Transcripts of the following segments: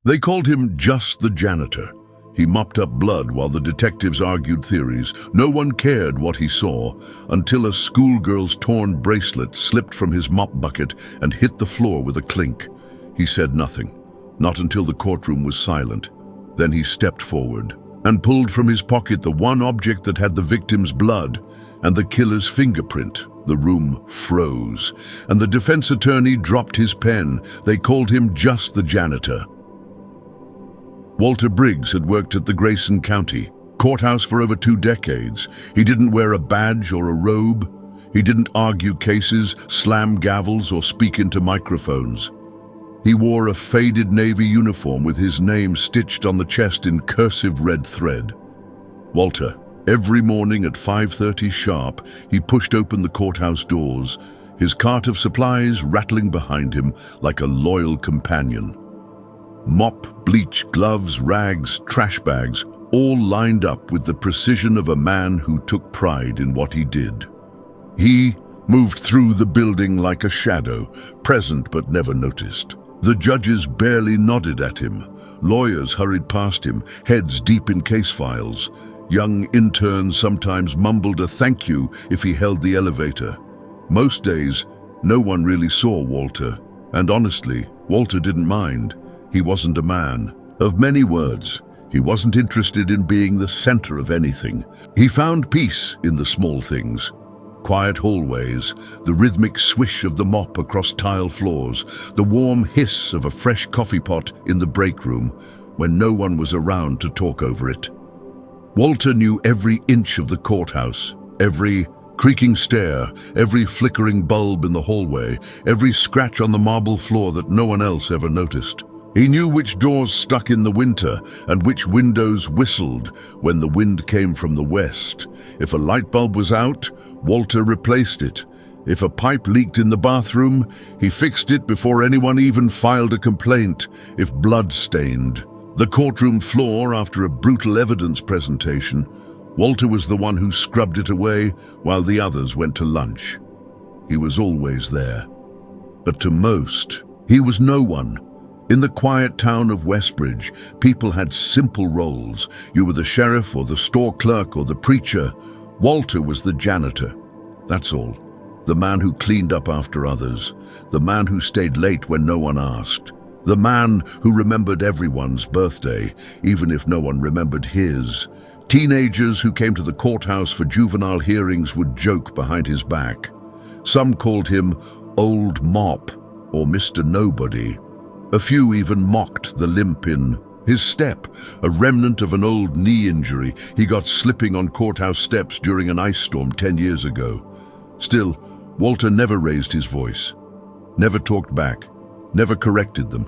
They called him just the janitor. He mopped up blood while the detectives argued theories. No one cared what he saw until a schoolgirl's torn bracelet slipped from his mop bucket and hit the floor with a clink. He said nothing, not until the courtroom was silent. Then he stepped forward and pulled from his pocket the one object that had the victim's blood and the killer's fingerprint. The room froze, and the defense attorney dropped his pen. They called him just the janitor. Walter Briggs had worked at the Grayson County courthouse for over 2 decades. He didn't wear a badge or a robe. He didn't argue cases, slam gavels, or speak into microphones. He wore a faded navy uniform with his name stitched on the chest in cursive red thread. Walter, every morning at 5:30 sharp, he pushed open the courthouse doors, his cart of supplies rattling behind him like a loyal companion. Mop, bleach, gloves, rags, trash bags, all lined up with the precision of a man who took pride in what he did. He moved through the building like a shadow, present but never noticed. The judges barely nodded at him. Lawyers hurried past him, heads deep in case files. Young interns sometimes mumbled a thank you if he held the elevator. Most days, no one really saw Walter, and honestly, Walter didn't mind. He wasn't a man of many words. He wasn't interested in being the center of anything. He found peace in the small things. Quiet hallways, the rhythmic swish of the mop across tile floors, the warm hiss of a fresh coffee pot in the break room when no one was around to talk over it. Walter knew every inch of the courthouse, every creaking stair, every flickering bulb in the hallway, every scratch on the marble floor that no one else ever noticed. He knew which doors stuck in the winter and which windows whistled when the wind came from the west. If a light bulb was out, Walter replaced it. If a pipe leaked in the bathroom, he fixed it before anyone even filed a complaint. If blood stained the courtroom floor after a brutal evidence presentation, Walter was the one who scrubbed it away while the others went to lunch. He was always there. But to most, he was no one. In the quiet town of Westbridge, people had simple roles. You were the sheriff or the store clerk or the preacher. Walter was the janitor. That's all. The man who cleaned up after others. The man who stayed late when no one asked. The man who remembered everyone's birthday, even if no one remembered his. Teenagers who came to the courthouse for juvenile hearings would joke behind his back. Some called him Old Mop or Mr. Nobody. A few even mocked the limp in his step, a remnant of an old knee injury he got slipping on courthouse steps during an ice storm 10 years ago. Still, Walter never raised his voice, never talked back, never corrected them.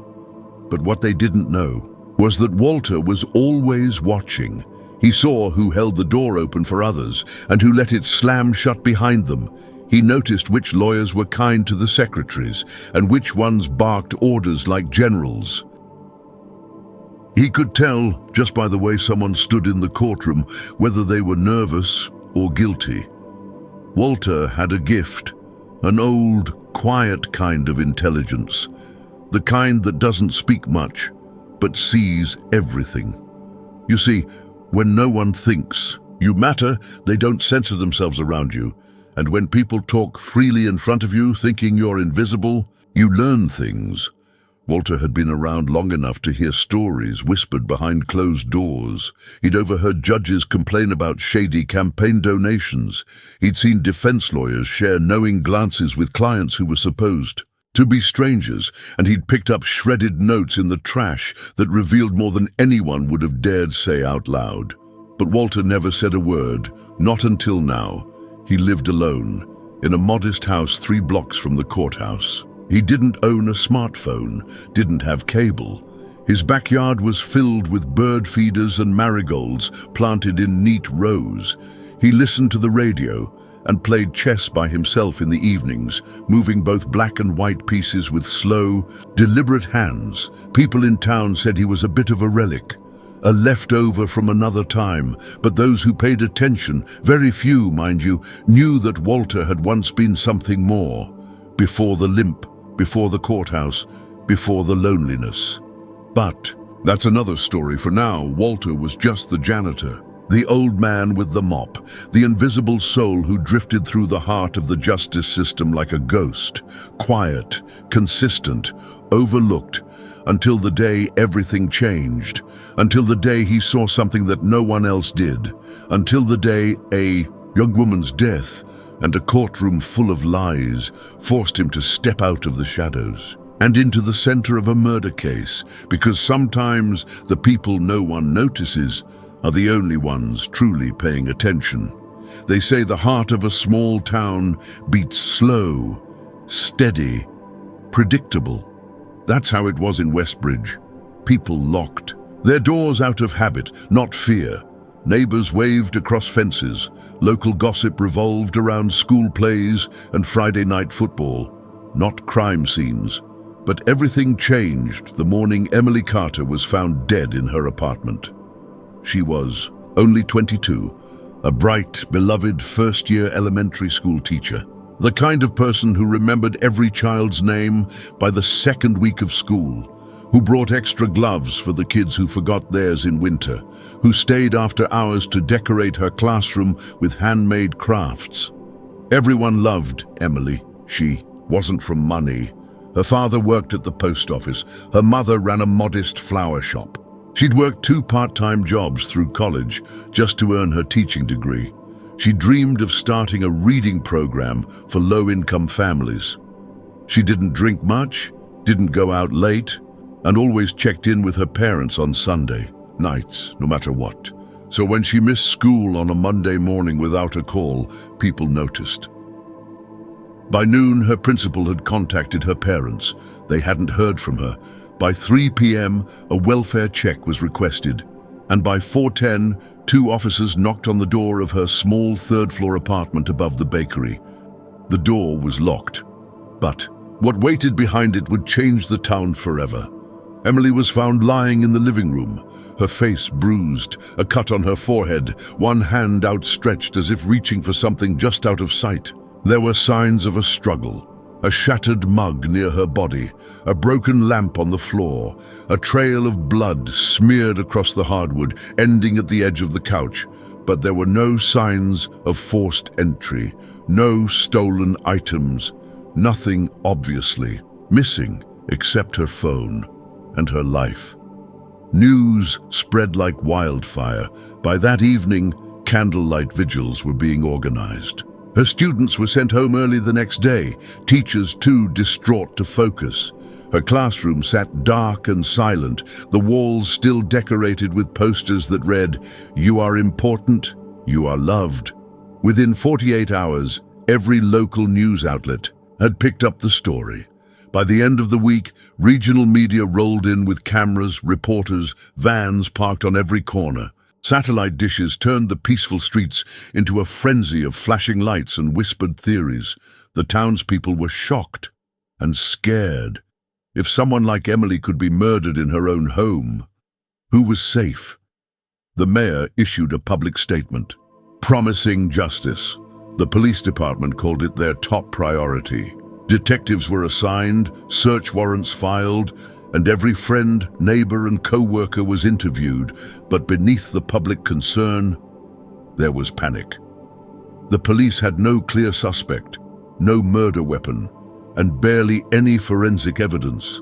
But what they didn't know was that Walter was always watching. He saw who held the door open for others and who let it slam shut behind them. He noticed which lawyers were kind to the secretaries and which ones barked orders like generals. He could tell, just by the way someone stood in the courtroom, whether they were nervous or guilty. Walter had a gift, an old, quiet kind of intelligence, the kind that doesn't speak much, but sees everything. You see, when no one thinks you matter, they don't censor themselves around you. And when people talk freely in front of you, thinking you're invisible, you learn things. Walter had been around long enough to hear stories whispered behind closed doors. He'd overheard judges complain about shady campaign donations. He'd seen defense lawyers share knowing glances with clients who were supposed to be strangers, and he'd picked up shredded notes in the trash that revealed more than anyone would have dared say out loud. But Walter never said a word, not until now. He lived alone, in a modest house 3 blocks from the courthouse. He didn't own a smartphone, didn't have cable. His backyard was filled with bird feeders and marigolds planted in neat rows. He listened to the radio and played chess by himself in the evenings, moving both black and white pieces with slow, deliberate hands. People in town said he was a bit of a relic, a leftover from another time, but those who paid attention, very few, mind you, knew that Walter had once been something more. Before the limp, before the courthouse, before the loneliness. But That's another story. For now, Walter was just the janitor, the old man with the mop, the invisible soul who drifted through the heart of the justice system like a ghost, quiet, consistent, overlooked, until the day everything changed, until the day he saw something that no one else did, until the day a young woman's death and a courtroom full of lies forced him to step out of the shadows and into the center of a murder case, because sometimes the people no one notices are the only ones truly paying attention. They say the heart of a small town beats slow, steady, predictable. That's how it was in Westbridge. People locked their doors out of habit, not fear. Neighbors waved across fences. Local gossip revolved around school plays and Friday night football, not crime scenes. But everything changed the morning Emily Carter was found dead in her apartment. She was only 22, a bright, beloved first-year elementary school teacher, the kind of person who remembered every child's name by the second week of school, who brought extra gloves for the kids who forgot theirs in winter, who stayed after hours to decorate her classroom with handmade crafts. Everyone loved Emily. She wasn't from money. Her father worked at the post office. Her mother ran a modest flower shop. She'd worked 2 part-time jobs through college just to earn her teaching degree. She dreamed of starting a reading program for low-income families. She didn't drink much, didn't go out late, and always checked in with her parents on Sunday nights, no matter what. So when she missed school on a Monday morning without a call, people noticed. By noon, her principal had contacted her parents. They hadn't heard from her. By 3 p.m., a welfare check was requested, and by 4:10, 2 officers knocked on the door of her small third-floor apartment above the bakery. The door was locked, but what waited behind it would change the town forever. Emily was found lying in the living room, her face bruised, a cut on her forehead, one hand outstretched as if reaching for something just out of sight. There were signs of a struggle. A shattered mug near her body, a broken lamp on the floor, a trail of blood smeared across the hardwood, ending at the edge of the couch. But there were no signs of forced entry, no stolen items, nothing obviously missing except her phone and her life. News spread like wildfire. By that evening, candlelight vigils were being organized. Her students were sent home early the next day, teachers too distraught to focus. Her classroom sat dark and silent, the walls still decorated with posters that read, "You are important, you are loved." Within 48 hours, every local news outlet had picked up the story. By the end of the week, regional media rolled in with cameras, reporters, vans parked on every corner. Satellite dishes turned the peaceful streets into a frenzy of flashing lights and whispered theories. The townspeople were shocked and scared. If someone like Emily could be murdered in her own home, who was safe? The mayor issued a public statement, promising justice. The police department called it their top priority. Detectives were assigned, search warrants filed, and every friend, neighbor, and co-worker was interviewed, but beneath the public concern, there was panic. The police had no clear suspect, no murder weapon, and barely any forensic evidence.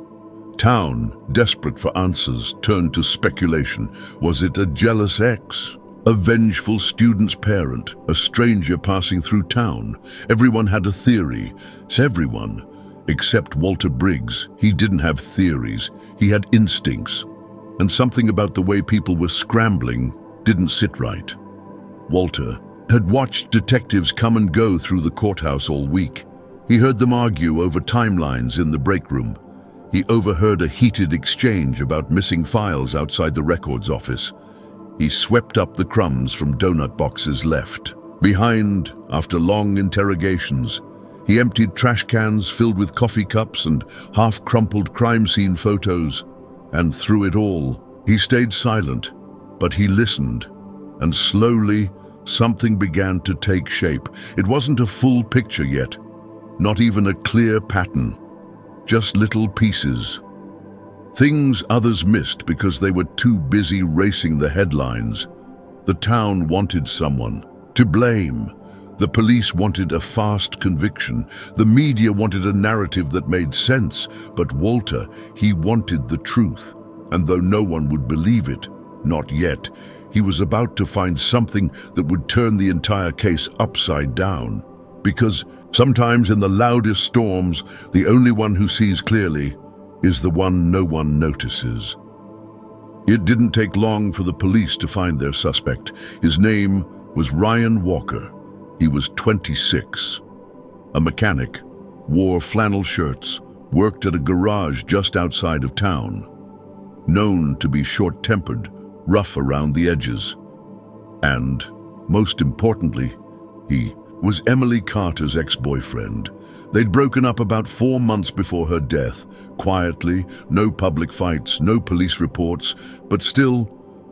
Town, desperate for answers, turned to speculation. Was it a jealous ex? A vengeful student's parent? A stranger passing through town? Everyone had a theory. Everyone. Except Walter Briggs. He didn't have theories. He had instincts. And something about the way people were scrambling didn't sit right. Walter had watched detectives come and go through the courthouse all week. He heard them argue over timelines in the break room. He overheard a heated exchange about missing files outside the records office. He swept up the crumbs from donut boxes left behind after long interrogations. He emptied trash cans filled with coffee cups and half-crumpled crime scene photos. And through it all, he stayed silent, but he listened. And slowly, something began to take shape. It wasn't a full picture yet, not even a clear pattern, just little pieces. Things others missed because they were too busy racing the headlines. The town wanted someone to blame. The police wanted a fast conviction. The media wanted a narrative that made sense. But Walter, he wanted the truth. And though no one would believe it, not yet, he was about to find something that would turn the entire case upside down. Because sometimes in the loudest storms, the only one who sees clearly is the one no one notices. It didn't take long for the police to find their suspect. His name was Ryan Walker. He was 26. A mechanic, wore flannel shirts, worked at a garage just outside of town. Known to be short-tempered, rough around the edges. And, most importantly, he was Emily Carter's ex-boyfriend. They'd broken up about 4 months before her death. Quietly, no public fights, no police reports, but still,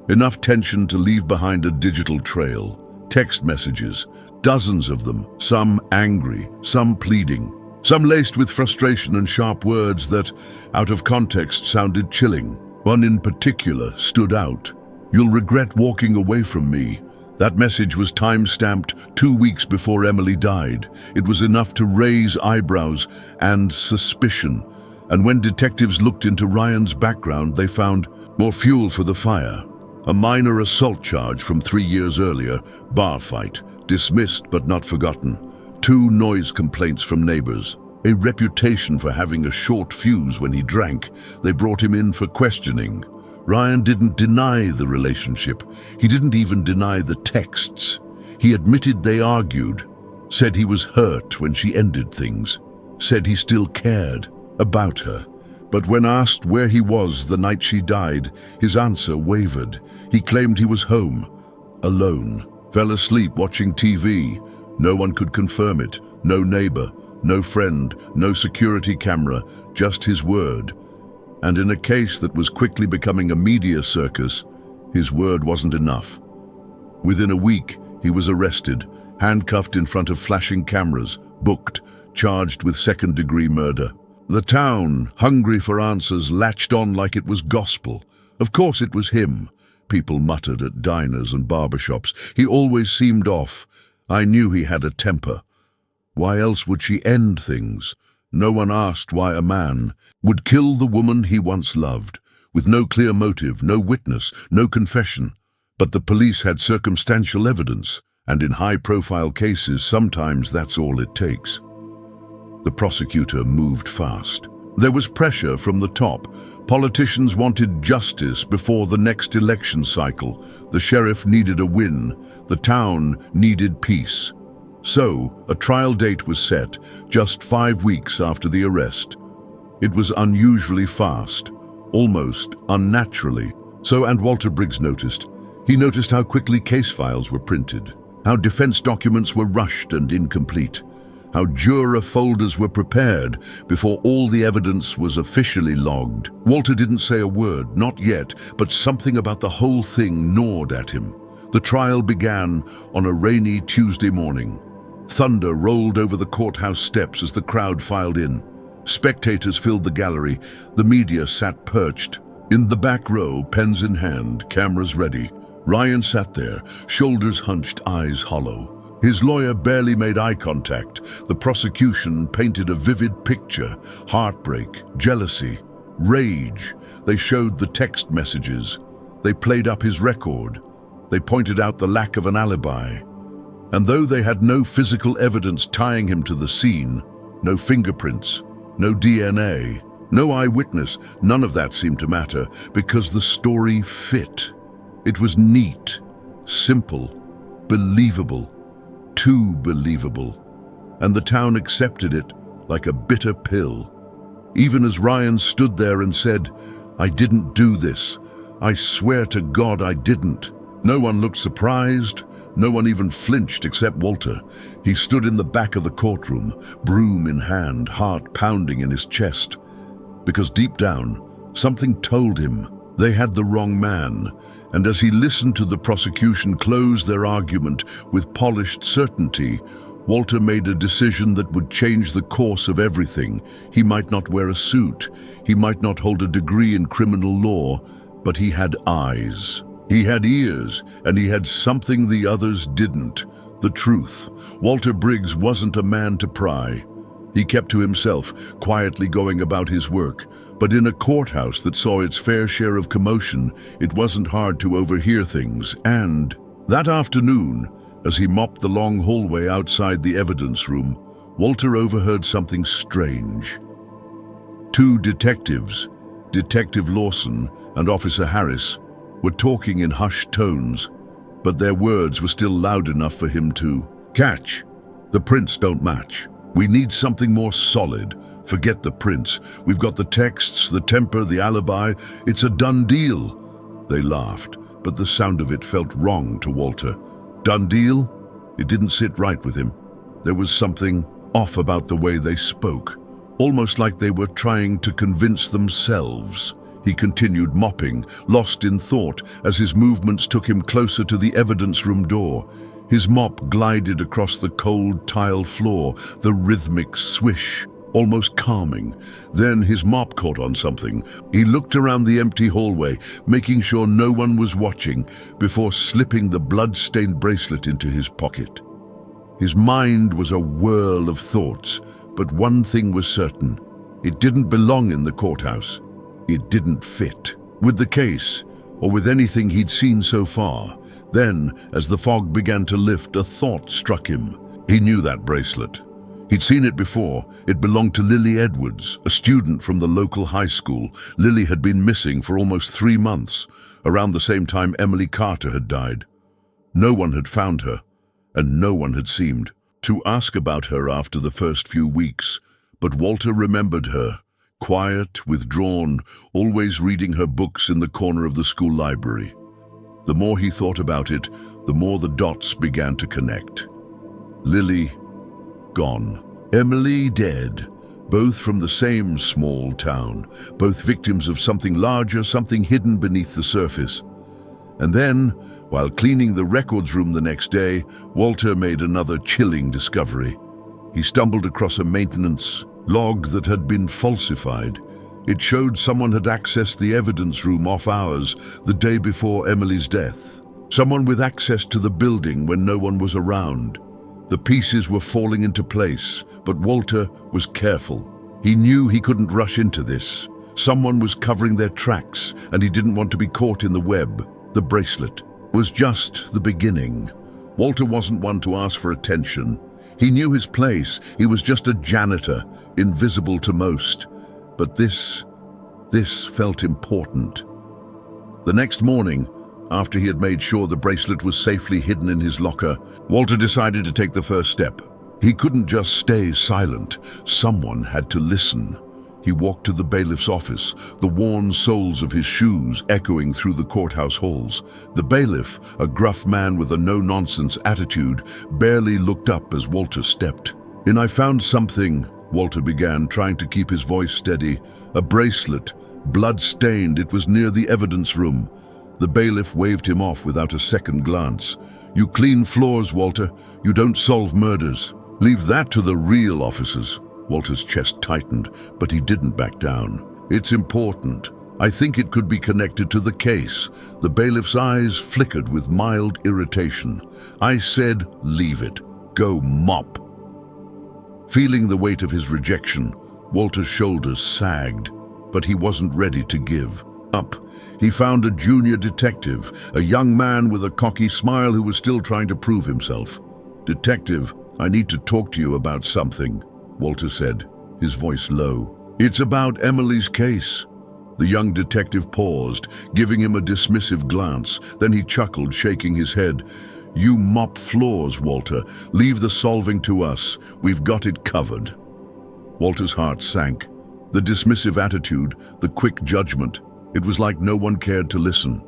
enough tension to leave behind a digital trail. Text messages, dozens of them, some angry, some pleading, some laced with frustration and sharp words that, out of context, sounded chilling. One in particular stood out. "You'll regret walking away from me." That message was time-stamped 2 weeks before Emily died. It was enough to raise eyebrows and suspicion. And when detectives looked into Ryan's background, they found more fuel for the fire. A minor assault charge from 3 years earlier, bar fight, dismissed but not forgotten. 2 noise complaints from neighbors. A reputation for having a short fuse when he drank. They brought him in for questioning. Ryan didn't deny the relationship. He didn't even deny the texts. He admitted they argued, said he was hurt when she ended things, said he still cared about her. But when asked where he was the night she died, his answer wavered. He claimed he was home, alone, fell asleep watching TV. No one could confirm it. No neighbor, no friend, no security camera, just his word. And in a case that was quickly becoming a media circus, his word wasn't enough. Within a week, he was arrested, handcuffed in front of flashing cameras, booked, charged with second-degree murder. The town, hungry for answers, latched on like it was gospel. Of course it was him. People muttered at diners and barbershops. He always seemed off. I knew he had a temper. Why else would she end things? No one asked why a man would kill the woman he once loved, with no clear motive, no witness, no confession. But the police had circumstantial evidence, and in high-profile cases, sometimes that's all it takes. The prosecutor moved fast. There was pressure from the top. Politicians wanted justice before the next election cycle. The sheriff needed a win. The town needed peace. So, a trial date was set, just 5 weeks after the arrest. It was unusually fast, almost unnaturally. So, and Walter Briggs noticed. He noticed how quickly case files were printed, how defense documents were rushed and incomplete, how juror folders were prepared before all the evidence was officially logged. Walter didn't say a word, not yet, but something about the whole thing gnawed at him. The trial began on a rainy Tuesday morning. Thunder rolled over the courthouse steps as the crowd filed in. Spectators filled the gallery. The media sat perched. In the back row, pens in hand, cameras ready. Ryan sat there, shoulders hunched, eyes hollow. His lawyer barely made eye contact. The prosecution painted a vivid picture: heartbreak, jealousy, rage. They showed the text messages. They played up his record. They pointed out the lack of an alibi. And though they had no physical evidence tying him to the scene, no fingerprints, no DNA, no eyewitness, none of that seemed to matter because the story fit. It was neat, simple, believable, too believable. And the town accepted it like a bitter pill. Even as Ryan stood there and said, "I didn't do this. I swear to God I didn't." No one looked surprised. No one even flinched except Walter. He stood in the back of the courtroom, broom in hand, heart pounding in his chest. Because deep down, something told him they had the wrong man. And as he listened to the prosecution close their argument with polished certainty, Walter made a decision that would change the course of everything. He might not wear a suit, he might not hold a degree in criminal law, but he had eyes. He had ears, and he had something the others didn't: the truth. Walter Briggs wasn't a man to pry. He kept to himself, quietly going about his work. But in a courthouse that saw its fair share of commotion, it wasn't hard to overhear things. And that afternoon, as he mopped the long hallway outside the evidence room, Walter overheard something strange. Two detectives, Detective Lawson and Officer Harris, were talking in hushed tones, but their words were still loud enough for him to catch. The prints don't match. We need something more solid. Forget the prints. We've got the texts, the temper, the alibi. It's a done deal. They laughed, but the sound of it felt wrong to Walter. Done deal? It didn't sit right with him. There was something off about the way they spoke, almost like they were trying to convince themselves. He continued mopping, lost in thought, as his movements took him closer to the evidence room door. His mop glided across the cold tile floor, the rhythmic swish, almost calming. Then his mop caught on something. He looked around the empty hallway, making sure no one was watching, before slipping the blood-stained bracelet into his pocket. His mind was a whirl of thoughts, but one thing was certain: it didn't belong in the courthouse. It didn't fit with the case, or with anything he'd seen so far. Then, as the fog began to lift, a thought struck him. He knew that bracelet. He'd seen it before. It belonged to Lily Edwards, a student from the local high school. Lily had been missing for almost 3 months, around the same time Emily Carter had died. No one had found her, and no one had seemed to ask about her after the first few weeks. But Walter remembered her, quiet, withdrawn, always reading her books in the corner of the school library. The more he thought about it, the more the dots began to connect. Lily gone, Emily dead, both from the same small town, both victims of something larger, something hidden beneath the surface. And then, while cleaning the records room the next day, Walter made another chilling discovery. He stumbled across a maintenance log that had been falsified. It showed someone had accessed the evidence room off hours the day before Emily's death. Someone with access to the building when no one was around. The pieces were falling into place, but Walter was careful. He knew he couldn't rush into this. Someone was covering their tracks, and he didn't want to be caught in the web. The bracelet was just the beginning. Walter wasn't one to ask for attention. He knew his place. He was just a janitor, invisible to most. But this felt important. The next morning, after he had made sure the bracelet was safely hidden in his locker, Walter decided to take the first step. He couldn't just stay silent. Someone had to listen. He walked to the bailiff's office, the worn soles of his shoes echoing through the courthouse halls. The bailiff, a gruff man with a no-nonsense attitude, barely looked up as Walter stepped in. "I found something," Walter began, trying to keep his voice steady. "A bracelet, blood-stained. It was near the evidence room." The bailiff waved him off without a second glance. "You clean floors, Walter. You don't solve murders. Leave that to the real officers." Walter's chest tightened, but he didn't back down. "It's important. I think it could be connected to the case." The bailiff's eyes flickered with mild irritation. "I said, leave it. Go mop." Feeling the weight of his rejection, Walter's shoulders sagged, but he wasn't ready to give up. He found a junior detective, a young man with a cocky smile who was still trying to prove himself. "Detective, I need to talk to you about something," Walter said, his voice low. "It's about Emily's case." The young detective paused, giving him a dismissive glance. Then he chuckled, shaking his head. "You mop floors, Walter. Leave the solving to us. We've got it covered." Walter's heart sank. The dismissive attitude, the quick judgment. It was like no one cared to listen.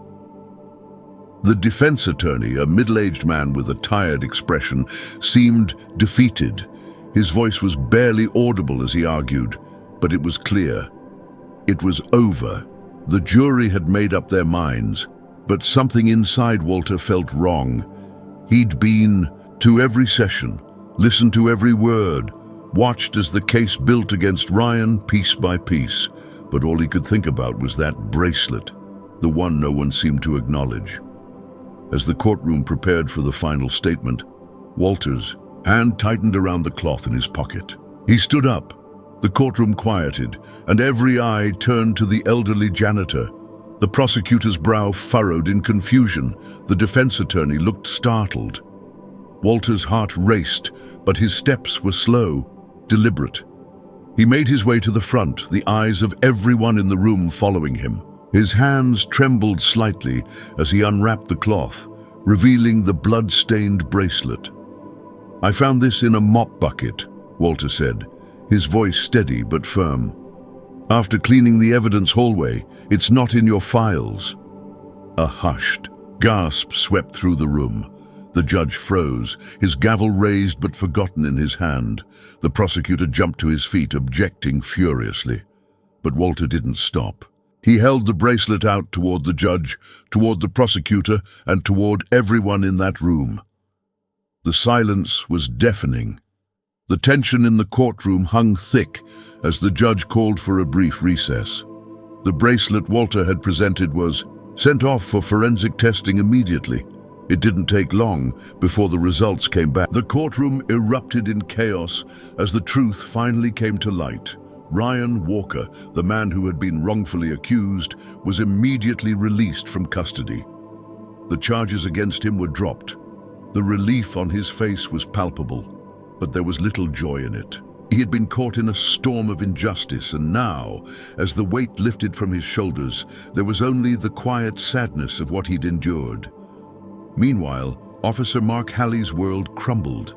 The defense attorney, a middle-aged man with a tired expression, seemed defeated. His voice was barely audible as he argued, but it was clear. It was over. The jury had made up their minds, but something inside Walter felt wrong. He'd been to every session, listened to every word, watched as the case built against Ryan piece by piece, but all he could think about was that bracelet, the one no one seemed to acknowledge. As the courtroom prepared for the final statement, Walter's hand tightened around the cloth in his pocket. He stood up. The courtroom quieted, and every eye turned to the elderly janitor. The prosecutor's brow furrowed in confusion. The defense attorney looked startled. Walter's heart raced, but his steps were slow, deliberate. He made his way to the front, the eyes of everyone in the room following him. His hands trembled slightly as he unwrapped the cloth, revealing the blood-stained bracelet. "I found this in a mop bucket," Walter said, his voice steady but firm. "After cleaning the evidence hallway, it's not in your files." A hushed gasp swept through the room. The judge froze, his gavel raised but forgotten in his hand. The prosecutor jumped to his feet, objecting furiously. But Walter didn't stop. He held the bracelet out toward the judge, toward the prosecutor, and toward everyone in that room. The silence was deafening. The tension in the courtroom hung thick as the judge called for a brief recess. The bracelet Walter had presented was sent off for forensic testing immediately. It didn't take long before the results came back. The courtroom erupted in chaos as the truth finally came to light. Ryan Walker, the man who had been wrongfully accused, was immediately released from custody. The charges against him were dropped. The relief on his face was palpable, but there was little joy in it. He had been caught in a storm of injustice, and now, as the weight lifted from his shoulders, there was only the quiet sadness of what he'd endured. Meanwhile, Officer Mark Halley's world crumbled.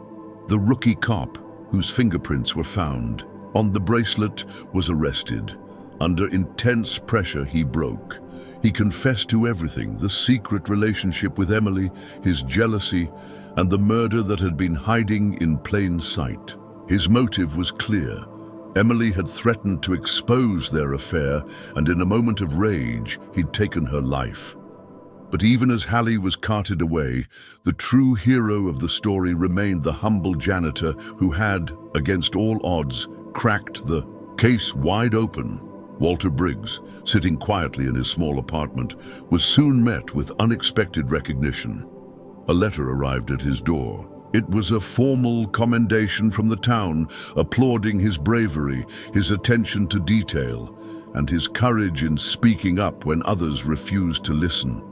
The rookie cop, whose fingerprints were found on the bracelet, was arrested. Under intense pressure, he broke. He confessed to everything: the secret relationship with Emily, his jealousy, and the murder that had been hiding in plain sight. His motive was clear. Emily had threatened to expose their affair, and in a moment of rage, he'd taken her life. But even as Halley was carted away, the true hero of the story remained the humble janitor who had, against all odds, cracked the case wide open. Walter Briggs, sitting quietly in his small apartment, was soon met with unexpected recognition. A letter arrived at his door. It was a formal commendation from the town, applauding his bravery, his attention to detail, and his courage in speaking up when others refused to listen.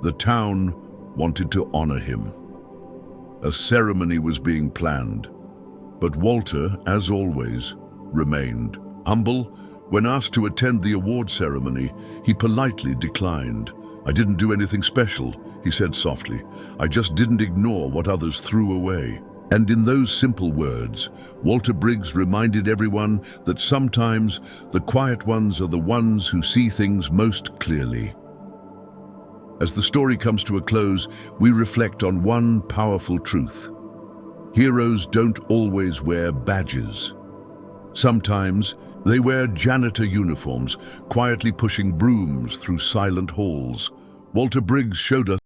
The town wanted to honor him. A ceremony was being planned, but Walter, as always, remained humble. When asked to attend the award ceremony, he politely declined. "I didn't do anything special," he said softly. "I just didn't ignore what others threw away." And in those simple words, Walter Briggs reminded everyone that sometimes the quiet ones are the ones who see things most clearly. As the story comes to a close, we reflect on one powerful truth. Heroes don't always wear badges. Sometimes they wear janitor uniforms, quietly pushing brooms through silent halls. Walter Briggs showed us